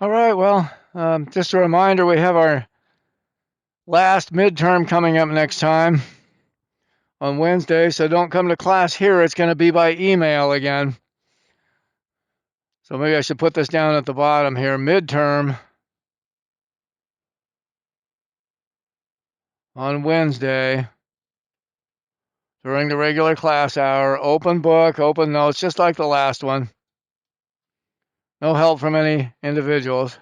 All right, well, just a reminder, we have our last midterm coming up next time on Wednesday, so don't come to class here. It's going to be by email again. So maybe I should put this down at the bottom here. Midterm on Wednesday during the regular class hour. Open book, open notes, just like the last one. No help from any individuals.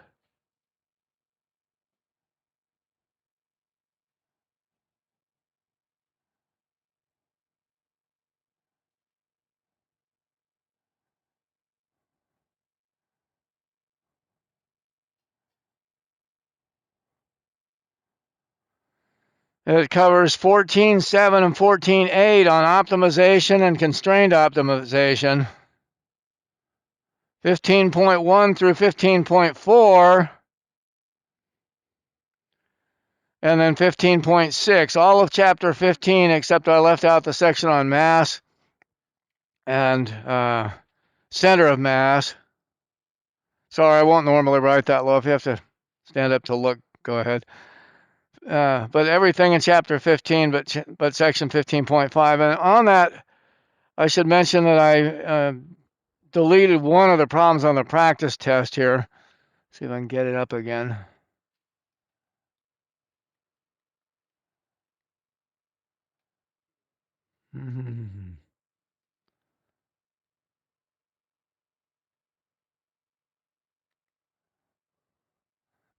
It covers 14.7 and 14.8 on optimization and constrained optimization. 15.1 through 15.4, and then 15.6, all of chapter 15, except I left out the section on mass and center of mass. Sorry, I won't normally write that low. If you have to stand up to look, go ahead. But everything in chapter 15, but section 15.5. And on that, I should mention that I deleted one of the problems on the practice test here. See if I can get it up again.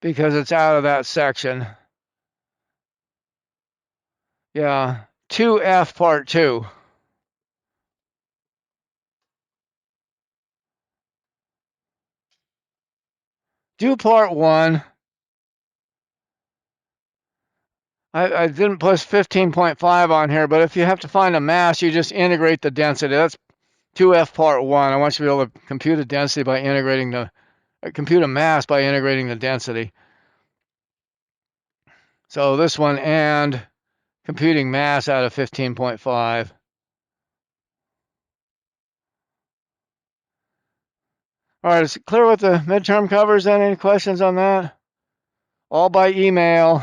Because it's out of that section. Yeah, 2F part 2. Do part 1. I didn't put 15.5 on here, but if you have to find a mass, you just integrate the density. That's 2F part 1. I want you to be able to compute a density by integrating compute a mass by integrating the density. So this one and computing mass out of 15.5. All right, is it clear what the midterm covers then? Any questions on that? All by email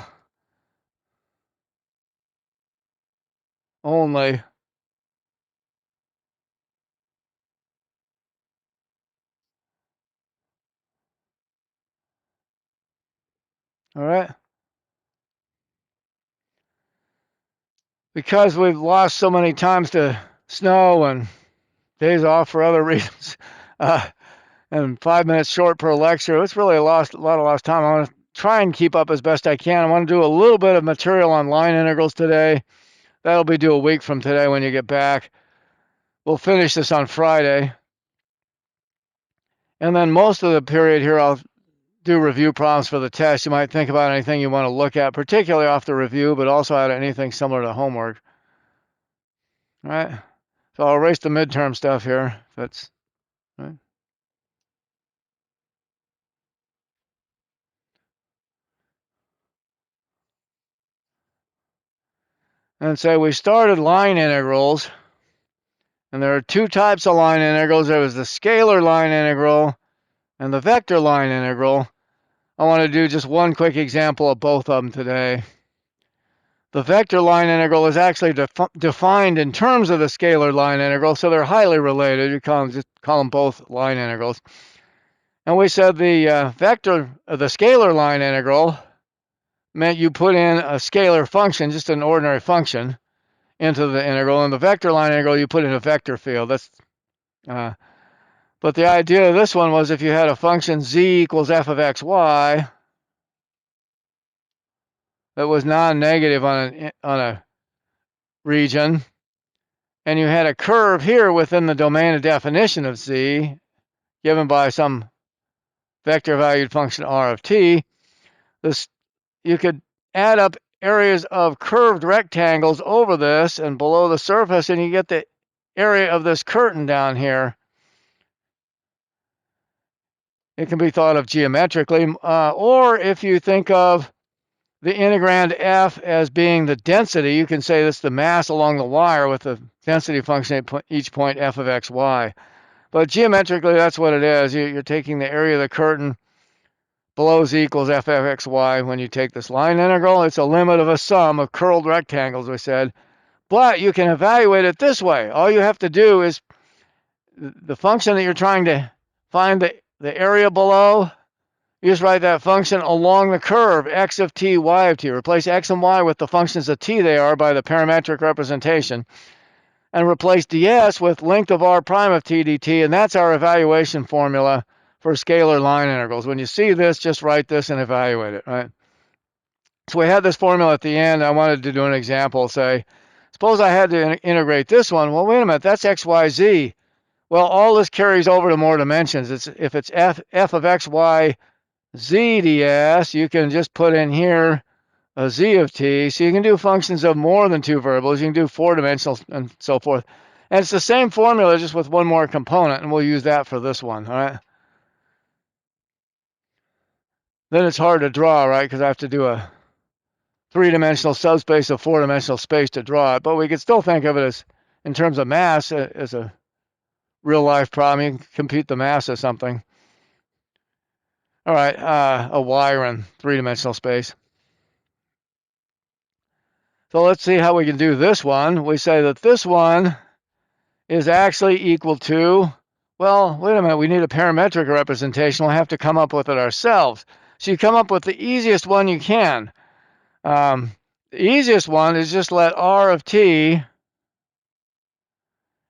only. All right. Because we've lost so many times to snow and days off for other reasons, and 5 minutes short per lecture, it's really a lot of lost time. I want to try and keep up as best I can. I want to do a little bit of material on line integrals today. That'll be due a week from today when you get back. We'll finish this on Friday. And then most of the period here, I'll do review problems for the test. You might think about anything you want to look at, particularly off the review, but also out of anything similar to homework. All right. So I'll erase the midterm stuff here. That's right. And say we started line integrals, and there are two types of line integrals. There was the scalar line integral and the vector line integral. I want to do just one quick example of both of them today. The vector line integral is actually defined in terms of the scalar line integral, so they're highly related. You call them both line integrals. And we said the the scalar line integral meant you put in a scalar function, just an ordinary function, into the integral, and the vector line integral you put in a vector field. But the idea of this one was if you had a function z equals f of xy that was non-negative on a region, and you had a curve here within the domain of definition of z, given by some vector valued function r of t, you could add up areas of curved rectangles over this and below the surface, and you get the area of this curtain down here. It can be thought of geometrically, or if you think of the integrand f as being the density, you can say this is the mass along the wire with the density function at each point f of xy. But geometrically, that's what it is. You're taking the area of the curtain below z equals f of xy when you take this line integral. It's a limit of a sum of curled rectangles, we said. But you can evaluate it this way. All you have to do is the function that you're trying to find the area below, you just write that function along the curve, x of t, y of t. Replace x and y with the functions of t they are by the parametric representation. And replace ds with length of r prime of t dt. And that's our evaluation formula for scalar line integrals. When you see this, just write this and evaluate it, right? So we had this formula at the end. I wanted to do an example. Say, suppose I had to integrate this one. Well, wait a minute, that's x, y, z. Well, all this carries over to more dimensions. If it's f of x, y, z ds, you can just put in here a z of t. So you can do functions of more than two variables. You can do four-dimensional and so forth. And it's the same formula, just with one more component, and we'll use that for this one, all right? Then it's hard to draw, right, because I have to do a three-dimensional subspace of four-dimensional space to draw it. But we could still think of it as, in terms of mass, as a real-life problem. You can compute the mass of something. All right, a wire in three-dimensional space. So let's see how we can do this one. We say that this one is actually equal to, well, wait a minute, we need a parametric representation. We'll have to come up with it ourselves. So you come up with the easiest one you can. The easiest one is just let r of t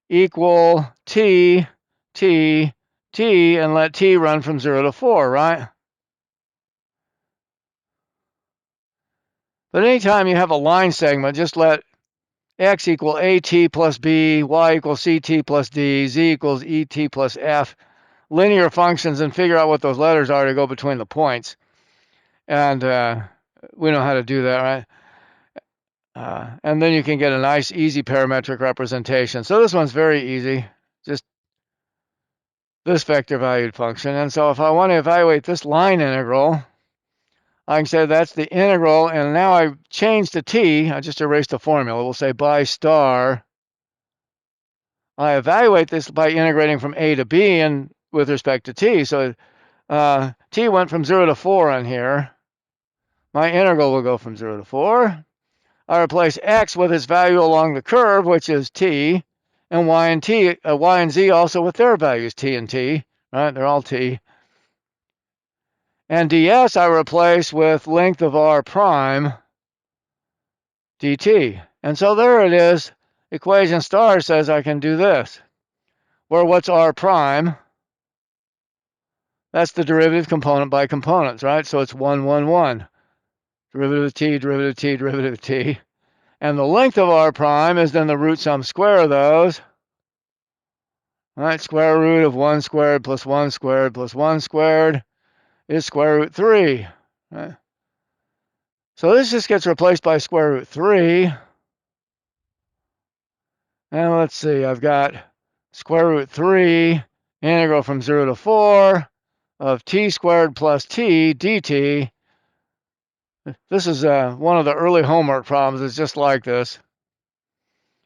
equal t, t, t, and let t run from 0 to 4, right? But anytime you have a line segment, just let x equal at plus b, y equals ct plus d, z equals et plus f, linear functions, and figure out what those letters are to go between the points. And we know how to do that, right? And then you can get a nice, easy parametric representation. So this one's very easy, just this vector valued function. And so if I want to evaluate this line integral, I can say that's the integral, and now I changed to t. I just erased the formula. We'll say by star. I evaluate this by integrating from a to b and with respect to t. So t went from 0 to 4 on here. My integral will go from 0 to 4. I replace x with its value along the curve, which is t, and y and z also with their values, t and t, right? They're all t. And ds I replace with length of r prime dt. And so there it is. Equation star says I can do this. Where what's r prime? That's the derivative component by components, right? So it's 1, 1, 1. Derivative of t, derivative of t, derivative of t. And the length of r prime is then the root sum square of those. All right, square root of 1 squared plus 1 squared plus 1 squared is square root 3. Right? So this just gets replaced by square root 3. And let's see, I've got square root 3 integral from 0 to 4 of t squared plus t dt. This is one of the early homework problems. It's just like this.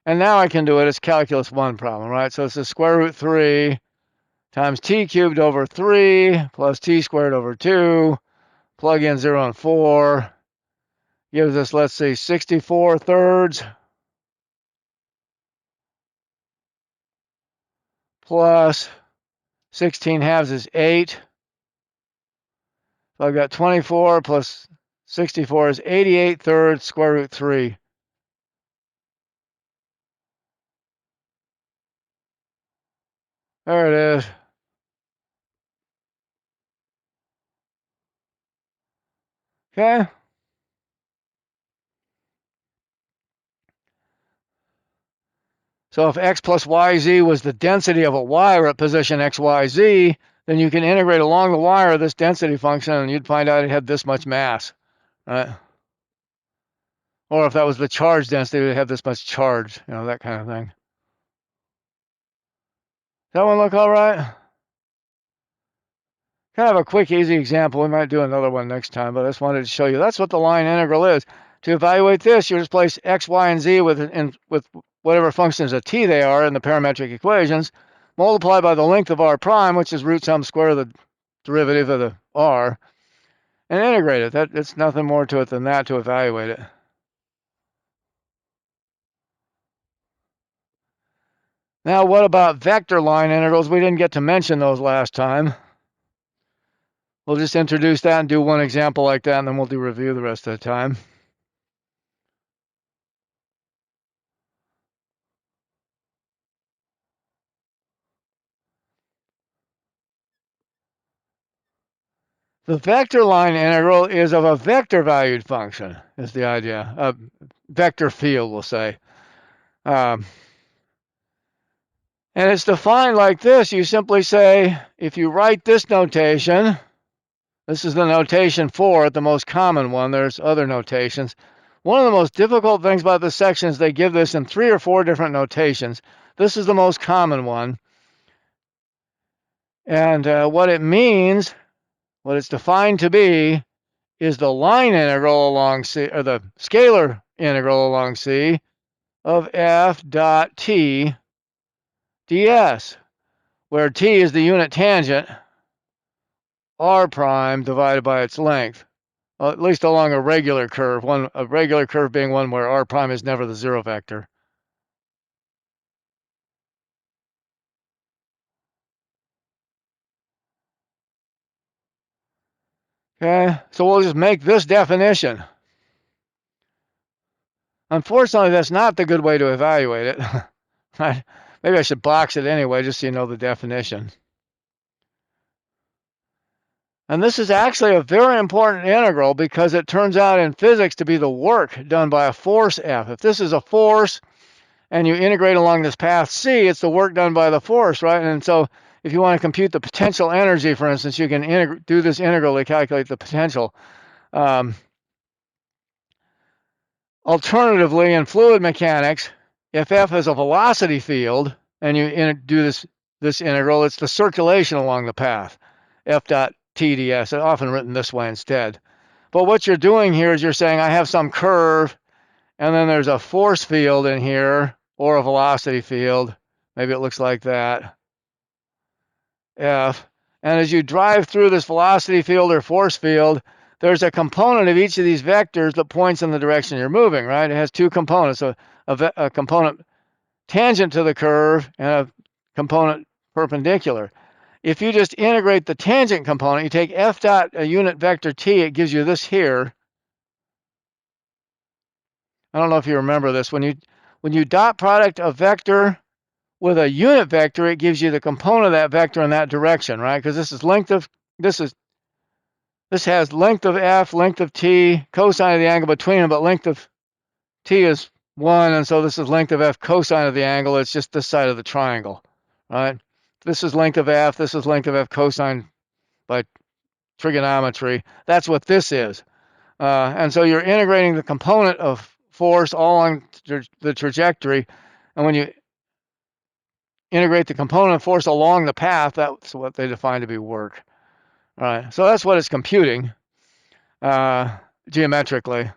And now I can do it. It's calculus 1 problem, right? So it's the square root 3 times t cubed over 3 plus t squared over 2. Plug in 0 and 4. Gives us, let's see, 64 thirds plus 16 halves is 8. So I've got 24 plus 64 is 88 thirds square root 3. There it is. Okay. So if x plus yz was the density of a wire at position xyz, then you can integrate along the wire this density function, and you'd find out it had this much mass, right? Or if that was the charge density, it would have this much charge, that kind of thing. Does that one look all right? Kind of a quick, easy example. We might do another one next time, but I just wanted to show you that's what the line integral is. To evaluate this, you just place x, y, and z with whatever functions of t they are in the parametric equations, multiply by the length of r prime, which is root sum square of the derivative of the r, and integrate it. It's nothing more to it than that to evaluate it. Now, what about vector line integrals? We didn't get to mention those last time. We'll just introduce that and do one example like that, and then we'll do review the rest of the time. The vector line integral is of a vector valued function, is the idea. A vector field, we'll say. And it's defined like this. You simply say, if you write this notation, this is the notation for it, the most common one. There's other notations. One of the most difficult things about this section is they give this in 3 or 4 different notations. This is the most common one. And what it means, what it's defined to be, is the line integral along C, or the scalar integral along C of f dot t ds, where t is the unit tangent, r prime divided by its length, at least along a regular curve, a regular curve being one where r prime is never the zero vector. Okay, so we'll just make this definition. Unfortunately, that's not the good way to evaluate it. Maybe I should box it anyway, just so you know the definition. And this is actually a very important integral because it turns out in physics to be the work done by a force F. If this is a force and you integrate along this path C, it's the work done by the force, right? And so if you want to compute the potential energy, for instance, you can do this integral to calculate the potential. Alternatively, in fluid mechanics, if F is a velocity field and you do this integral, it's the circulation along the path, F dot TDS, often written this way instead. But what you're doing here is you're saying I have some curve, and then there's a force field in here, or a velocity field. Maybe it looks like that, F. And as you drive through this velocity field or force field, there's a component of each of these vectors that points in the direction you're moving, right? It has 2 components, a component tangent to the curve and a component perpendicular. If you just integrate the tangent component, you take f dot a unit vector t, it gives you this here. I don't know if you remember this. When you dot product a vector with a unit vector, it gives you the component of that vector in that direction, right? Because this has length of f, length of t, cosine of the angle between them, but length of t is 1, and so this is length of f cosine of the angle. It's just this side of the triangle, right? This is length of f, this is length of f cosine by trigonometry. That's what this is. And so you're integrating the component of force all on the trajectory, and when you integrate the component of force along the path, that's what they define to be work. All right, so that's what it's computing geometrically.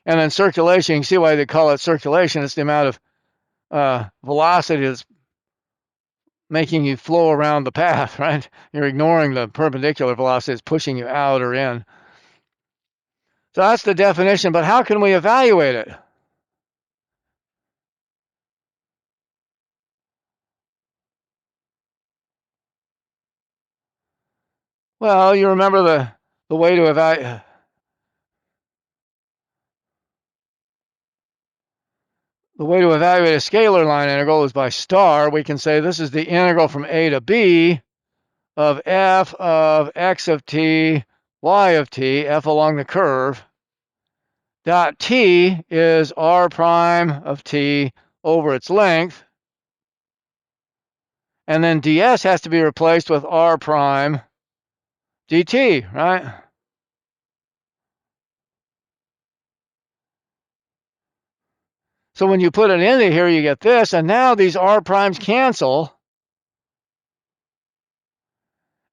And then circulation, you can see why they call it circulation. It's the amount of velocity that's making you flow around the path, right? You're ignoring the perpendicular velocity that's pushing you out or in. So that's the definition, but how can we evaluate it? Well, you remember the way to evaluate. The way to evaluate a scalar line integral is by star. We can say this is the integral from a to b of f of x of t, y of t, f along the curve, dot t is r prime of t over its length, and then ds has to be replaced with r prime dt, right? So when you put it into here, you get this, and now these r primes cancel,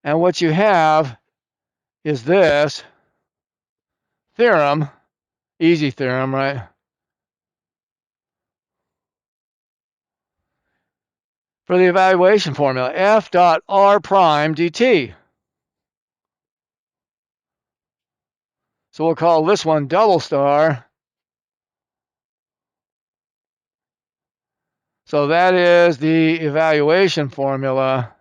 and what you have is this theorem, easy theorem, right? For the evaluation formula, f dot r prime dt. So we'll call this one double star. So that is the evaluation formula.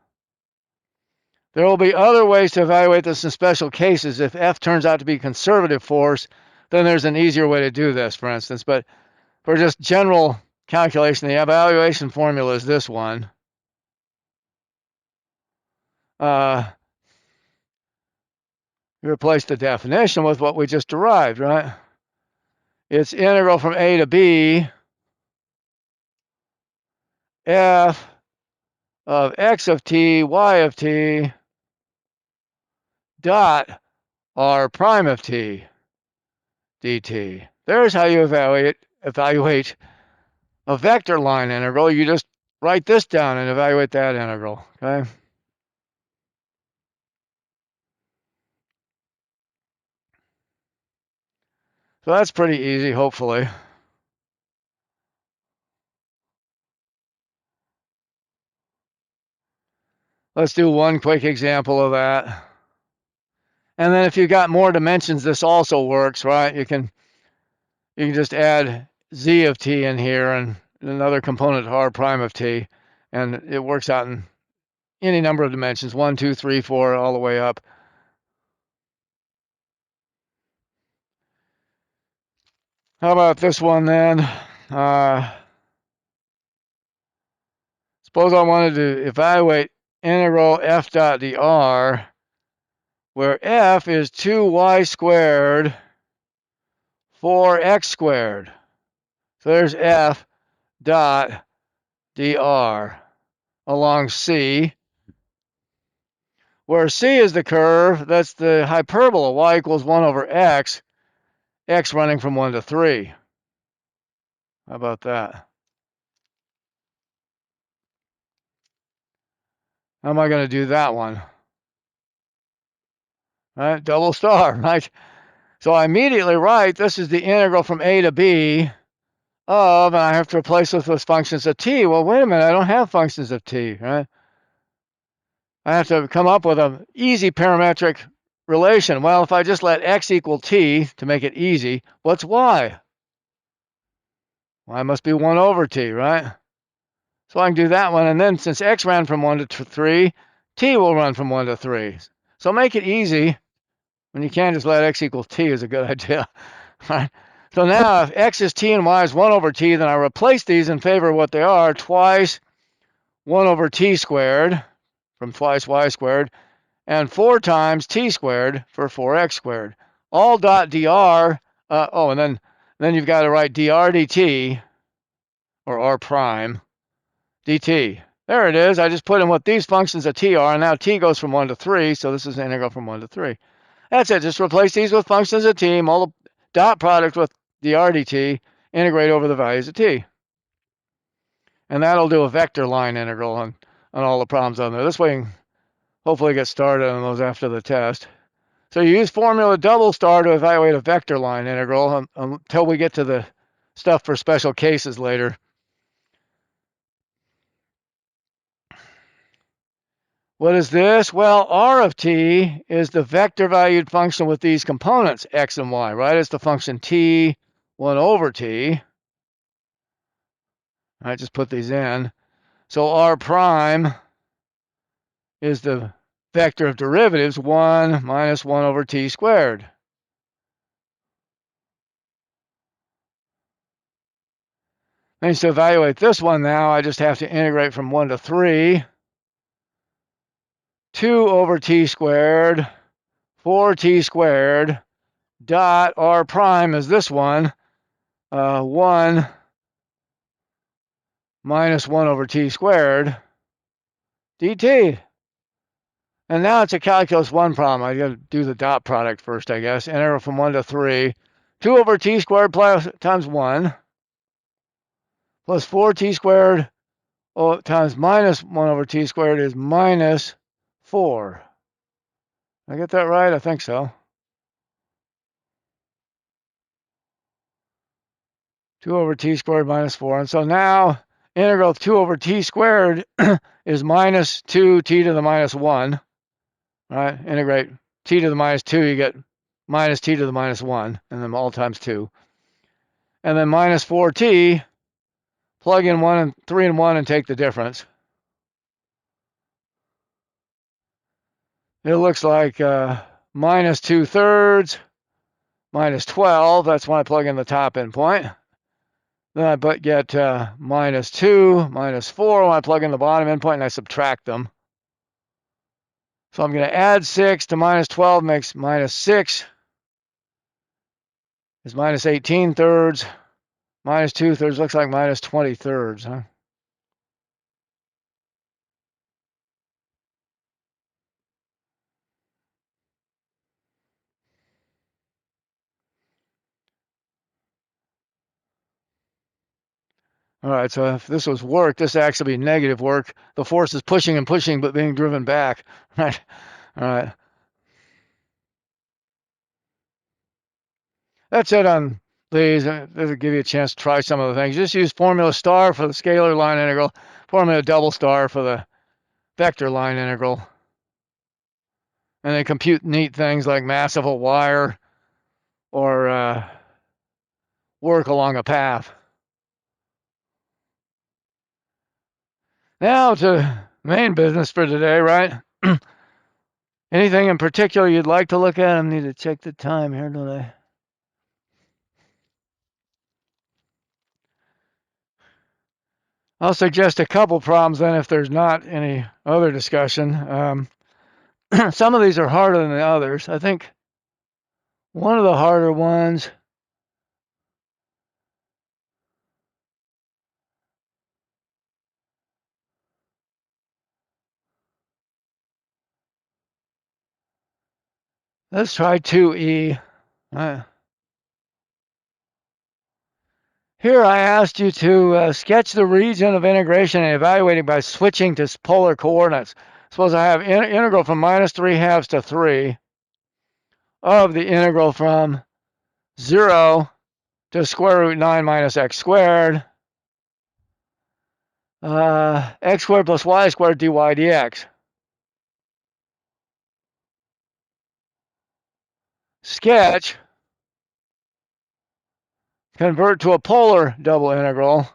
There will be other ways to evaluate this in special cases. If F turns out to be conservative force, then there's an easier way to do this, for instance. But for just general calculation, the evaluation formula is this one. You replace the definition with what we just derived, right? It's integral from A to B f of x of t, y of t, dot r prime of t dt. There's how you evaluate a vector line integral. You just write this down and evaluate that integral, okay? So that's pretty easy, hopefully. Let's do one quick example of that. And then if you've got more dimensions, this also works, right? You can just add z of t in here and another component r prime of t, and it works out in any number of dimensions, 1, 2, 3, 4, all the way up. How about this one then? Suppose I wanted to evaluate integral f dot dr, where f is 2y squared 4x squared. So there's f dot dr along C, where C is the curve. That's the hyperbola, y equals 1 over x, x running from 1 to 3. How about that? How am I going to do that one? Right, double star, right? So I immediately write this is the integral from A to B of, and I have to replace this with functions of t. Well, wait a minute, I don't have functions of t, right? I have to come up with an easy parametric relation. Well, if I just let x equal t to make it easy, what's y? Y must be 1 over t, right? So I can do that one, and then since x ran from 1 to 3, t will run from 1 to 3. So make it easy. When you can just let x equal t is a good idea. Right? So now if x is t and y is 1 over t, then I replace these in favor of what they are, twice 1 over t squared from twice y squared, and 4 times t squared for 4x squared. All dot dr, and then you've got to write dr dt, or r prime, dt. There it is. I just put in what these functions of t are, and now t goes from 1 to 3, so this is an integral from 1 to 3. That's it. Just replace these with functions of t, dot product with dr dt, integrate over the values of t. And that'll do a vector line integral on all the problems on there. This way, hopefully get started on those after the test. So you use formula double star to evaluate a vector line integral until we get to the stuff for special cases later. What is this? Well, r of t is the vector valued function with these components, x and y, right? It's the function t 1 over t. I just put these in. So r prime is the vector of derivatives, 1 minus 1 over t squared. And to evaluate this one now, I just have to integrate from 1 to 3. 2 over t squared, 4t squared, dot r prime is this one, 1 minus 1 over t squared, dt. And now it's a calculus 1 problem. I got to do the dot product first, I guess. Integral from 1 to 3. 2 over t squared times 1 plus 4t squared times minus 1 over t squared is minus 4. Did I get that right? I think so. 2 over t squared minus 4. And so now integral of 2 over t squared is minus 2t to the minus 1. Right? Integrate t to the minus 2, you get minus t to the minus 1, and then all times 2. And then minus 4t, plug in 1 and 3 and 1 and take the difference. It looks like minus 2/3 minus 12. That's when I plug in the top endpoint. Then I get minus 2, minus 4 when I plug in the bottom endpoint and I subtract them. So I'm going to add 6 to minus 12 makes minus 6 is minus 18/3. Minus 2/3 looks like minus 20/3. Huh? All right, so if this was work, this would actually be negative work. The force is pushing and pushing, but being driven back. Right? All right. That's it on these. This will give you a chance to try some of the things. Just use formula star for the scalar line integral, formula double star for the vector line integral. And then compute neat things like mass of a wire or work along a path. Now to main business for today, right? Anything in particular you'd like to look at? I need to check the time here, don't I? I'll suggest a couple problems then if there's not any other discussion. Some of these are harder than the others. I think one of the harder ones let's try 2e. Here I asked you to sketch the region of integration and evaluate it by switching to polar coordinates. Suppose I have integral from minus 3/2 to 3 of the integral from 0 to square root 9 minus x squared, x squared plus y squared dy dx. Sketch, convert to a polar double integral,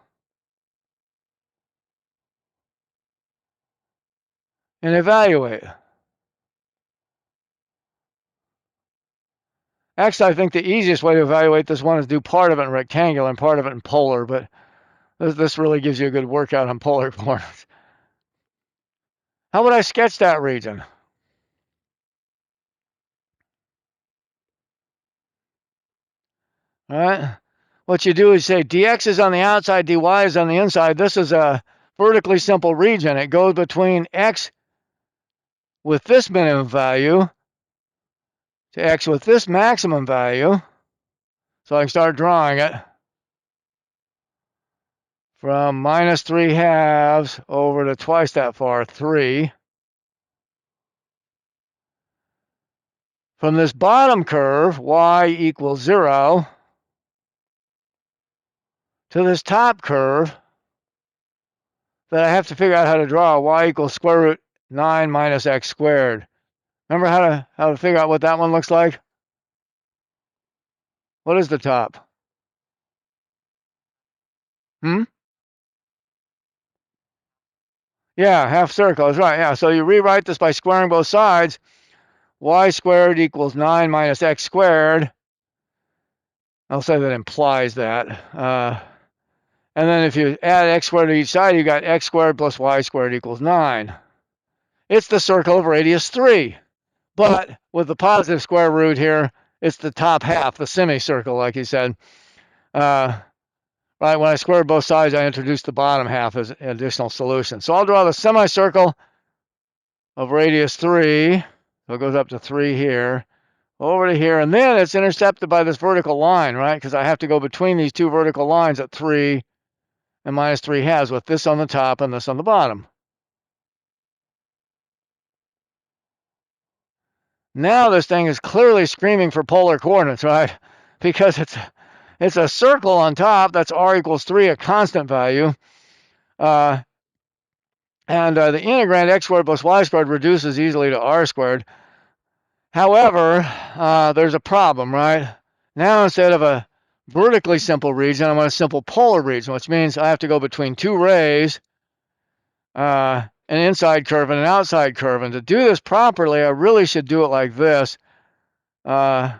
and evaluate. Actually, I think the easiest way to evaluate this one is do part of it in rectangular and part of it in polar, but this really gives you a good workout on polar coordinates. How would I sketch that region? All right. What you do is say dx is on the outside, dy is on the inside. This is a vertically simple region. It goes between x with this minimum value to x with this maximum value. So I can start drawing it from minus 3/2 over to twice that far, 3. From this bottom curve, y equals 0, to this top curve that I have to figure out how to draw, y equals square root 9 minus x squared. Remember how to figure out what that one looks like? What is the top? Yeah, half circle is right. Yeah, so you rewrite this by squaring both sides. Y squared equals 9 minus x squared. I'll say that implies that. And then if you add x squared to each side, you got x squared plus y squared equals 9. It's the circle of radius 3. But with the positive square root here, it's the top half, the semicircle, like you said. Right, when I squared both sides, I introduced the bottom half as an additional solution. So I'll draw the semicircle of radius 3. So it goes up to 3 here, over to here, and then it's intercepted by this vertical line, right? Because I have to go between these two vertical lines at 3 and minus 3/2 with this on the top and this on the bottom. Now this thing is clearly screaming for polar coordinates, right? Because it's a circle on top. That's r equals 3, a constant value. And the integrand x squared plus y squared reduces easily to r squared. However, there's a problem, right? Now instead of a vertically simple region, I'm on a simple polar region, which means I have to go between two rays, an inside curve and an outside curve. And to do this properly, I really should do it like this. I'll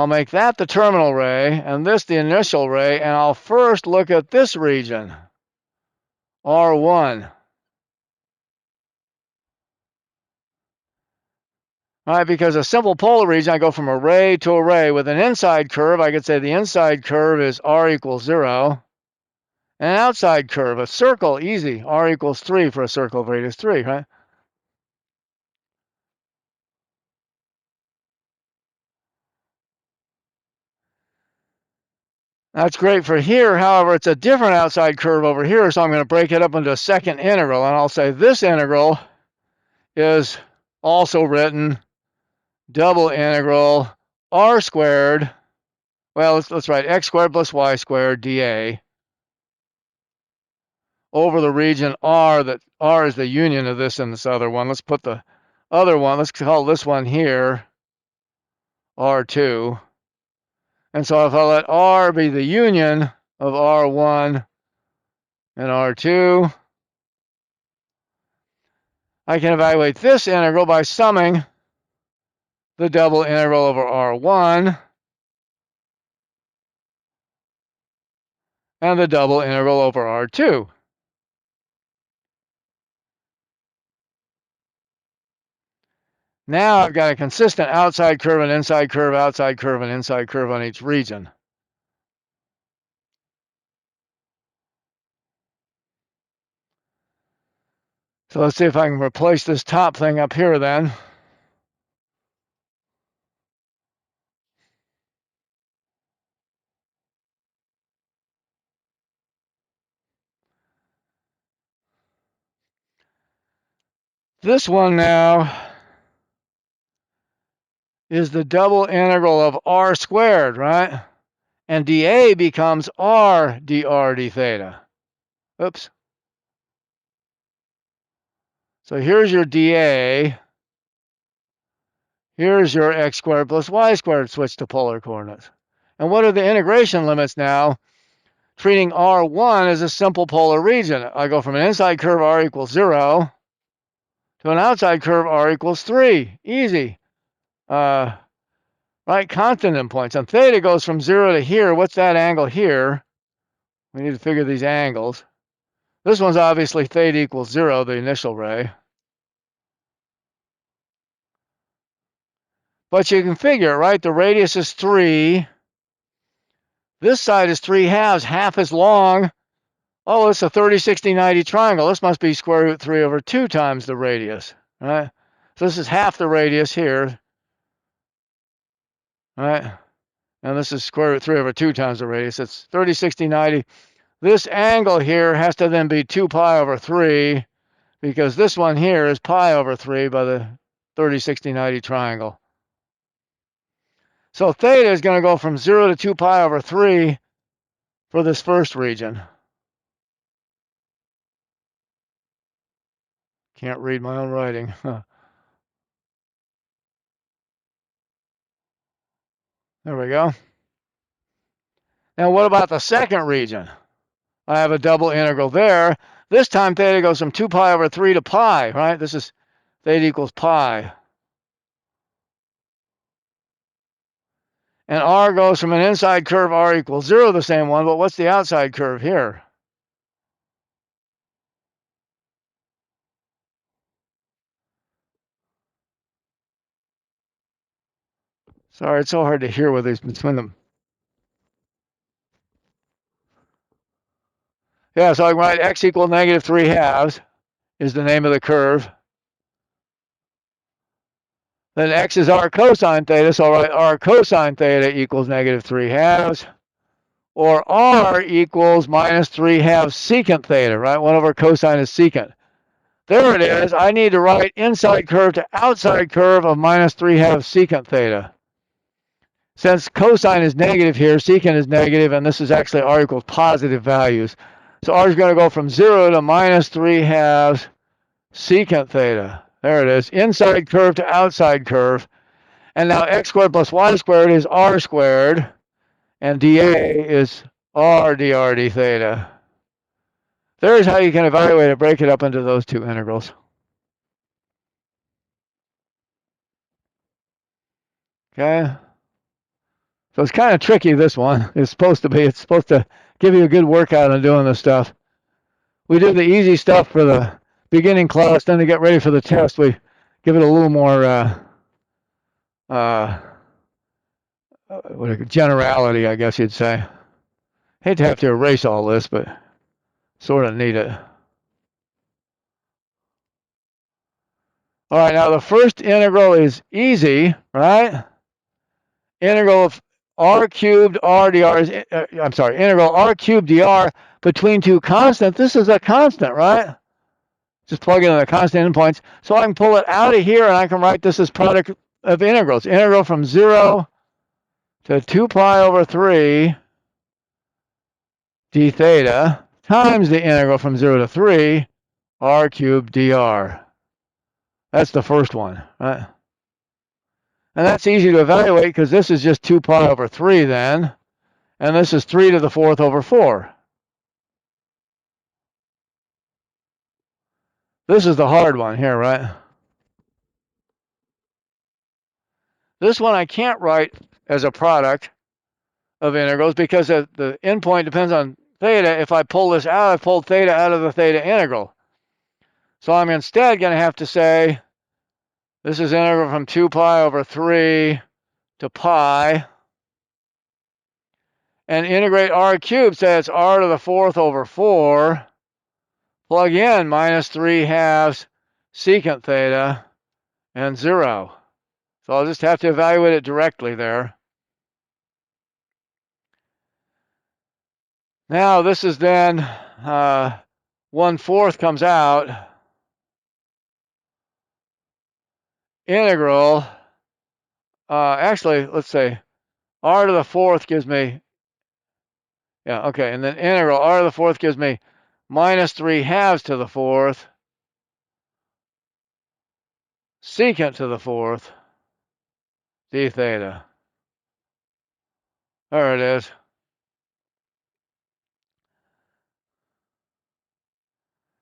make that the terminal ray and this the initial ray, and I'll first look at this region, R1. All right, because a simple polar region, I go from array to array. With an inside curve, I could say the inside curve is r equals 0. And an outside curve, a circle, easy, r equals 3 for a circle of radius 3, right? That's great for here. However, it's a different outside curve over here, so I'm going to break it up into a second integral. And I'll say this integral is also written double integral r squared. Well, let's write x squared plus y squared dA over the region R, that R is the union of this and this other one. Let's put the other one, let's call this one here R2. And so if I let R be the union of R1 and R2, I can evaluate this integral by summing the double integral over R1 and the double integral over R2. Now I've got a consistent outside curve and inside curve, outside curve and inside curve on each region. So let's see if I can replace this top thing up here then. This one now is the double integral of r squared, right? And dA becomes r dr d theta. Oops. So here's your dA. Here's your x squared plus y squared switched to polar coordinates. And what are the integration limits now? Treating R1 as a simple polar region. I go from an inside curve r equals 0 to an outside curve r equals 3. Easy. Right, constant endpoints. And theta goes from 0 to here. What's that angle here? We need to figure these angles. This one's obviously theta equals 0, the initial ray. But you can figure, right? The radius is 3. This side is 3/2, half as long. Oh, it's a 30, 60, 90 triangle. This must be square root 3 over 2 times the radius, right? So this is half the radius here, right? And this is square root 3 over 2 times the radius. It's 30, 60, 90. This angle here has to then be 2 pi over 3, because this one here is pi over 3 by the 30, 60, 90 triangle. So theta is going to go from 0 to 2 pi over 3 for this first region. Can't read my own writing. There we go. Now what about the second region? I have a double integral there. This time theta goes from 2 pi over 3 to pi, right? This is theta equals pi. And r goes from an inside curve r equals 0, the same one, but what's the outside curve here? Sorry, it's so hard to hear with these between them. Yeah, so I can write x equal negative 3/2 is the name of the curve. Then x is r cosine theta, so I'll write r cosine theta equals negative 3/2. Or r equals minus 3/2 secant theta, right? 1 over cosine is secant. There it is. I need to write inside curve to outside curve of minus 3/2 secant theta. Since cosine is negative here, secant is negative, and this is actually r equals positive values. So r is going to go from 0 to minus 3/2 secant theta. There it is. Inside curve to outside curve. And now x squared plus y squared is r squared. And dA is r dr d theta. There's how you can evaluate it, break it up into those two integrals. Okay. So it's kind of tricky, this one. It's supposed to be. It's supposed to give you a good workout on doing this stuff. We did the easy stuff for the beginning class. Then to get ready for the test, we give it a little more generality, I guess you'd say. Hate to have to erase all this, but sort of need it. All right, now the first integral is easy, right? Integral of r cubed r dr is, integral r cubed dr between two constants. This is a constant, right? Just plug in the constant endpoints. So I can pull it out of here and I can write this as product of integrals. Integral from 0 to 2 pi over 3 d theta times the integral from 0 to 3 r cubed dr. That's the first one, right? And that's easy to evaluate because this is just 2 pi over 3 then. And this is 3 to the 4th over 4. This is the hard one here, right? This one I can't write as a product of integrals because the endpoint depends on theta. If I pull this out, I've pulled theta out of the theta integral. So I'm instead going to have to say this is integral from 2 pi over 3 to pi. And integrate r cubed, say it's r to the 4th over 4. Plug in minus 3 halves secant theta and 0. So I'll just have to evaluate it directly there. Now this is then 1/4 comes out. Integral, actually, let's say r to the 4th gives me, yeah, okay, and then integral r to the 4th gives me minus 3 halves to the 4th secant to the 4th d theta. There it is.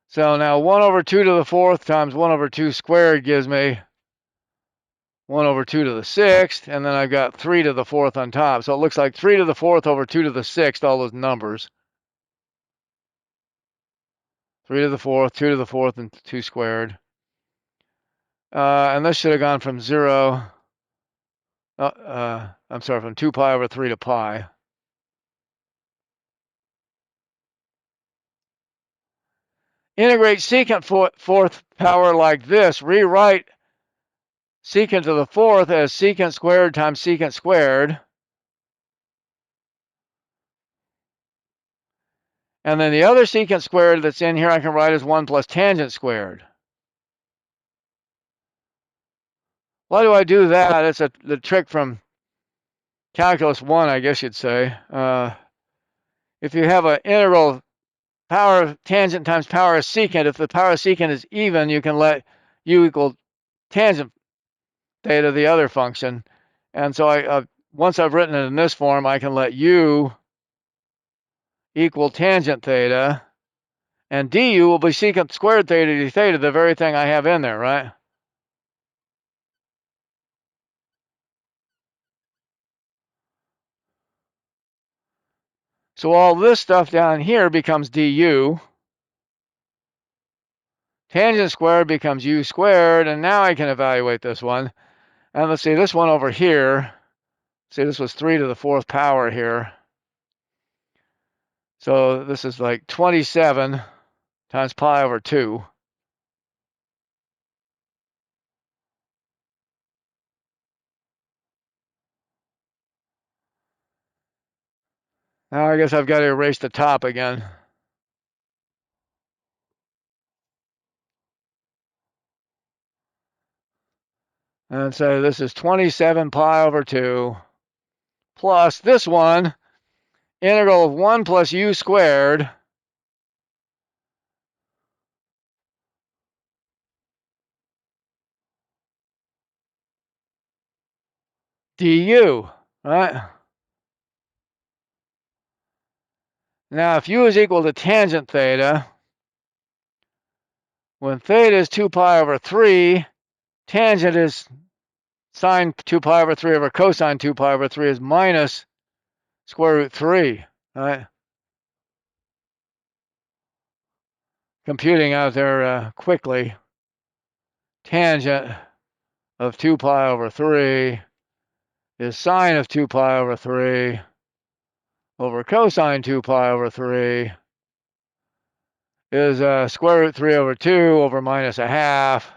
So now 1 over 2 to the 4th times 1 over 2 squared gives me 1 over 2 to the 6th, and then I've got 3 to the 4th on top. So it looks like 3 to the 4th over 2 to the 6th, all those numbers. 3 to the 4th, 2 to the 4th, and 2 squared. And this should have gone from 0, from 2 pi over 3 to pi. Integrate secant 4th power like this. Rewrite secant to the 4th as secant squared times secant squared. And then the other secant squared that's in here I can write as 1 plus tangent squared. Why do I do that? It's the trick from calculus 1, I guess you'd say. If you have an integral power of tangent times power of secant, if the power of secant is even, you can let u equal tangent theta, the other function. And so once I've written it in this form, I can let u equal tangent theta, and du will be secant squared theta d theta, the very thing I have in there, right? So all this stuff down here becomes du. Tangent squared becomes u squared, and now I can evaluate this one. And let's see, this one over here, see, this was 3 to the 4th power here. So this is like 27 times pi over 2. Now I guess I've got to erase the top again. And so this is 27 pi over 2 plus this one, integral of 1 plus u squared du, right? Now, if u is equal to tangent theta, when theta is 2 pi over 3, tangent is sine 2 pi over 3 over cosine 2 pi over 3 is minus square root 3, right? Computing out there quickly, tangent of 2 pi over 3 is sine of 2 pi over 3 over cosine 2 pi over 3 is square root 3 over 2 over minus a half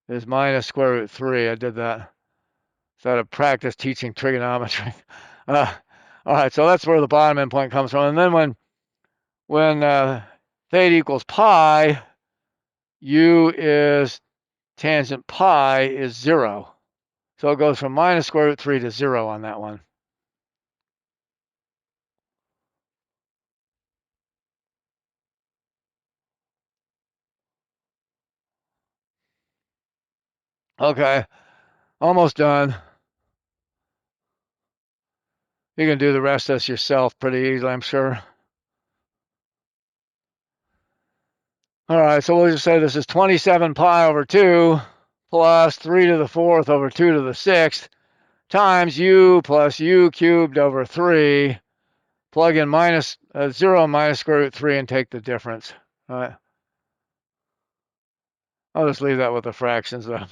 is minus square root 3. I did that. So I had to practice teaching trigonometry. All right, so that's where the bottom endpoint comes from. And then when theta equals pi, u is tangent pi is 0. So it goes from minus square root 3 to 0 on that one. Okay, almost done. You can do the rest of this yourself pretty easily, I'm sure. All right, so we'll just say this is 27 pi over 2 plus 3 to the 4th over 2 to the 6th times u plus u cubed over 3. Plug in minus 0 minus square root 3 and take the difference. All right. I'll just leave that with the fractions. All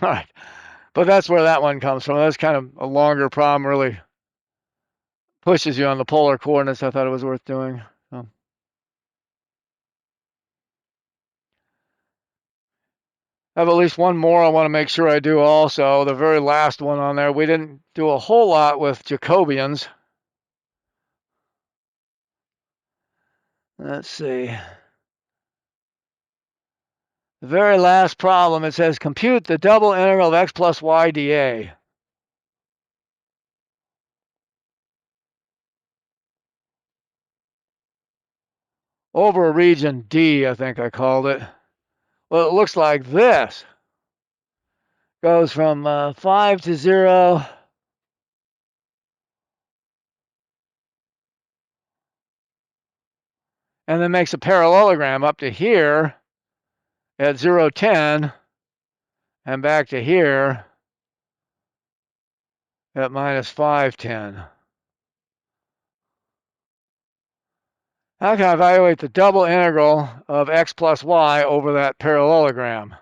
right. But that's where that one comes from. That's kind of a longer problem, really pushes you on the polar coordinates. I thought it was worth doing. So. I have at least one more I want to make sure I do also. The very last one on there. We didn't do a whole lot with Jacobians. Let's see. The very last problem, it says compute the double integral of x plus y dA. Over a region D, I think I called it. Well, it looks like this. Goes from 5 to 0. And then makes a parallelogram up to here at 0, 10. And back to here at minus 5, 10. How can I evaluate the double integral of x plus y over that parallelogram?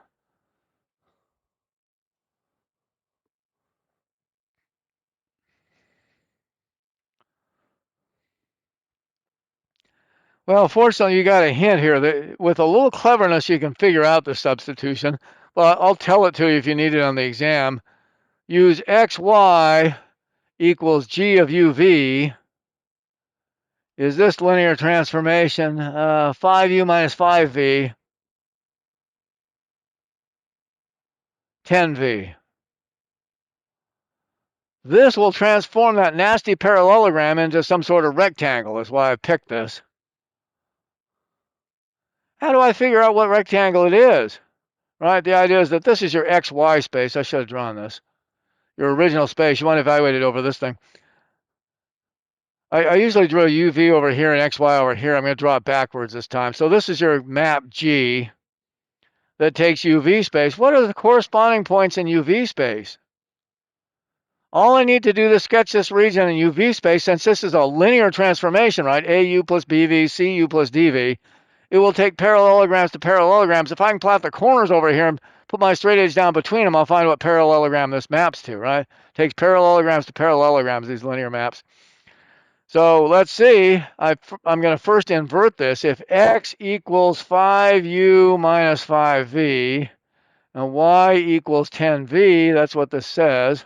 Well, fortunately, you got a hint here that with a little cleverness, you can figure out the substitution. Well, I'll tell it to you if you need it on the exam. Use xy equals g of uv. Is this linear transformation 5u minus 5v, 10v. This will transform that nasty parallelogram into some sort of rectangle. That's why I picked this. How do I figure out what rectangle it is? Right, the idea is that this is your xy space. I should have drawn this. Your original space. You want to evaluate it over this thing. I usually draw uv over here and xy over here. I'm going to draw it backwards this time. So this is your map G that takes uv space. What are the corresponding points in uv space? All I need to do to sketch this region in uv space, since this is a linear transformation, right? AU plus BV, CU plus DV. It will take parallelograms to parallelograms. If I can plot the corners over here and put my straight edge down between them, I'll find what parallelogram this maps to, right? It takes parallelograms to parallelograms, these linear maps. So let's see. I'm going to first invert this. If x equals 5u minus 5v and y equals 10v, that's what this says,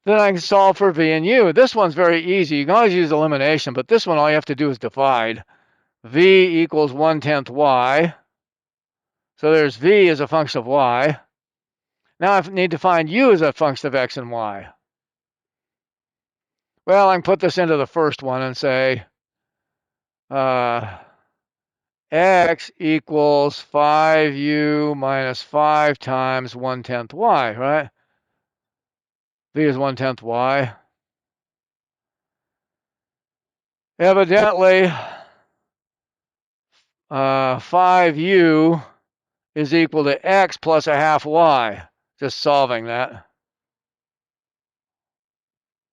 then I can solve for v and u. This one's very easy. You can always use elimination, but this one all you have to do is divide. V equals 1/10 y. So there's v as a function of y. Now I need to find u as a function of x and y. Well, I can put this into the first one and say x equals 5u minus 5 times 1/10 y, right? V is 1/10 y. Evidently, 5u is equal to x plus a half y. Just solving that.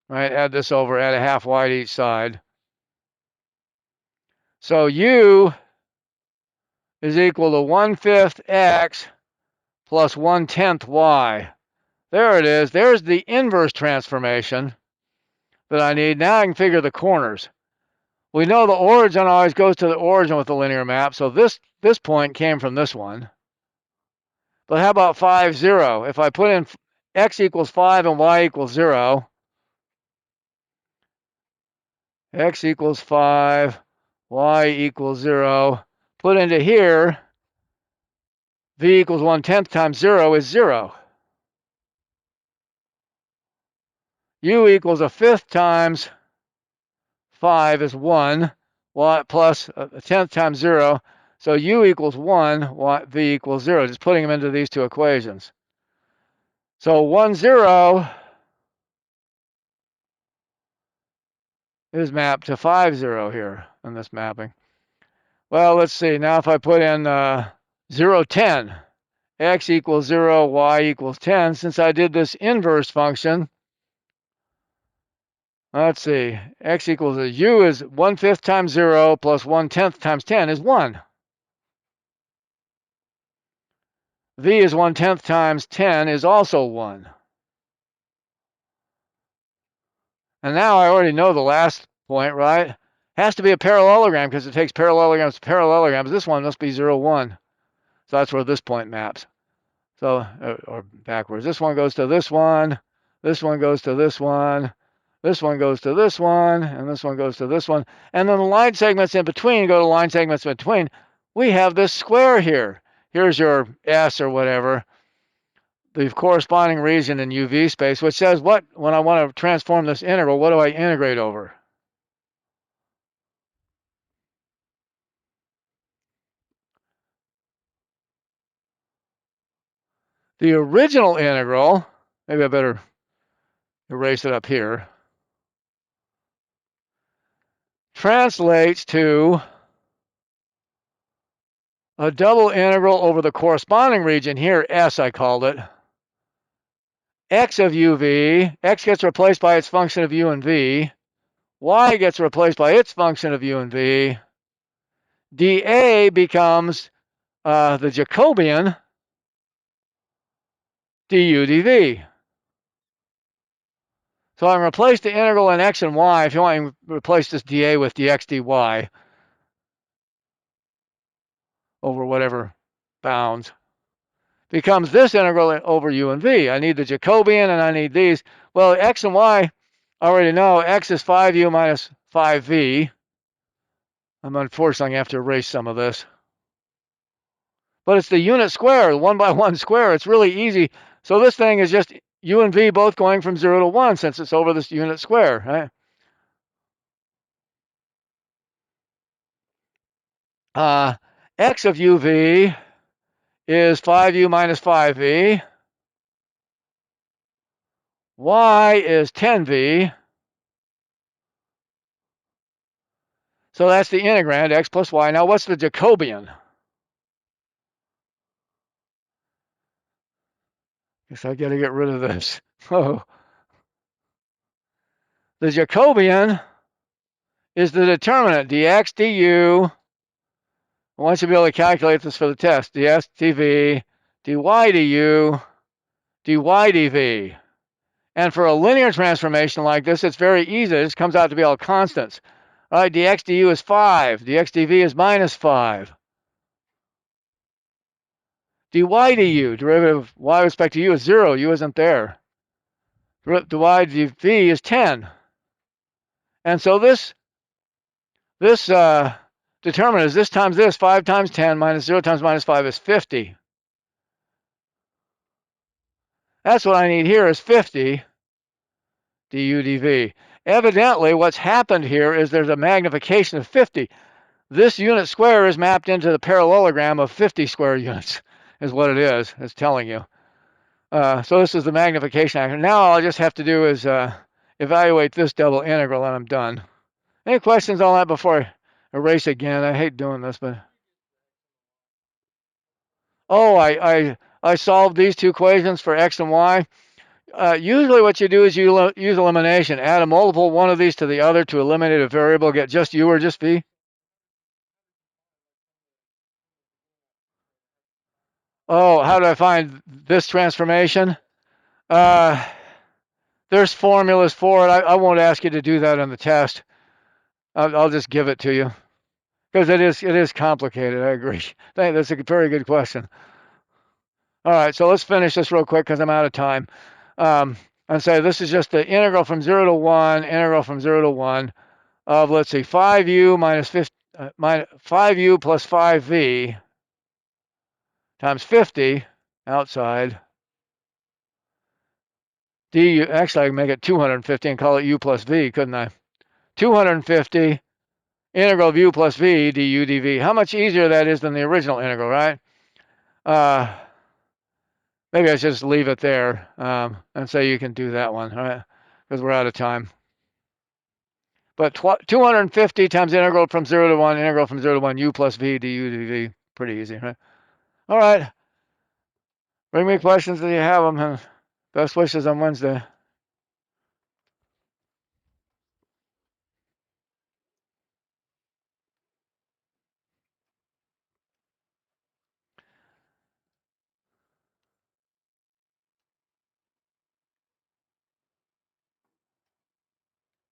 Right, add this over, add a half y to each side. So u is equal to 1/5 x plus 1/10 y. There it is. There's the inverse transformation that I need. Now I can figure the corners. We know the origin always goes to the origin with the linear map, so this point came from this one. But how about 5, 0? If I put in x equals 5 and y equals 0, x equals 5, y equals 0, put into here, v equals 1/10 times 0 is 0. U equals 1/5 times 5 is 1, y plus 1/10 times 0. So u equals 1, y, v equals 0. Just putting them into these two equations. So 1, 0 is mapped to 5, 0 here in this mapping. Well, let's see. Now if I put in 0, 10, x equals 0, y equals 10, since I did this inverse function, let's see, x equals u is 1/5 times 0 plus 1/10 times 10 is 1. V is 1/10 times 10 is also 1. And now I already know the last point, right? Has to be a parallelogram because it takes parallelograms to parallelograms. This one must be 0, 1. So that's where this point maps. So, or backwards. This one goes to this one. This one goes to this one. This one goes to this one. And this one goes to this one. And then the line segments in between go to line segments in between. We have this square here. Here's your S or whatever, the corresponding region in UV space, which says what, when I want to transform this integral, what do I integrate over? The original integral, maybe I better erase it up here, translates to a double integral over the corresponding region here, S I called it, x of uv, x gets replaced by its function of u and v, y gets replaced by its function of u and v, dA becomes the Jacobian du dv. So I can replace the integral in x and y. If you want to replace this dA with dx dy over whatever bounds, becomes this integral over u and v. I need the Jacobian and I need these. Well, x and y, I already know. X is 5u minus 5v. I'm unfortunately going to have to erase some of this. But it's the unit square, 1 by 1 square. It's really easy. So this thing is just u and v both going from 0 to 1 since it's over this unit square, right? X of uv is 5u minus 5v. Y is 10v. So that's the integrand, x plus y. Now what's the Jacobian? Guess I got to get rid of this. Oh. The Jacobian is the determinant, dx du. I want you to be able to calculate this for the test. dx dv, dy du, dy dv. And for a linear transformation like this, it's very easy. It just comes out to be all constants. All right, dx du is 5. dx dv is minus 5. dy du, derivative of y with respect to u is 0. U isn't there. Dy dv is 10. And so this determinant is this times this. 5 times 10 minus 0 times minus 5 is 50. That's what I need here is 50 du dv. Evidently, what's happened here is there's a magnification of 50. This unit square is mapped into the parallelogram of 50 square units, is what it is. It's telling you. So this is the magnification action. Now all I just have to do is evaluate this double integral, and I'm done. Any questions on that before I erase again? I hate doing this, but oh, I solved these two equations for x and y. Usually what you do is you use elimination. Add a multiple one of these to the other to eliminate a variable, get just u or just v. Oh, how do I find this transformation? Uh, there's formulas for it. I won't ask you to do that on the test. I'll just give it to you because it is complicated. I agree. That's a very good question. All right, so let's finish this real quick because I'm out of time. And say this is just the integral from 0 to 1, integral from 0 to 1 of, let's see, 5u minus 5u plus 5v times 50 outside du. Actually, I can make it 250 and call it u plus v, couldn't I? 250 integral of u plus v du dv. How much easier that is than the original integral, right? Maybe I should just leave it there and say you can do that one, right? Because we're out of time. But 250 times integral from 0 to 1, integral from 0 to 1, u plus v du dv. Pretty easy, right? All right. Bring me questions if you have them. Best wishes on Wednesday.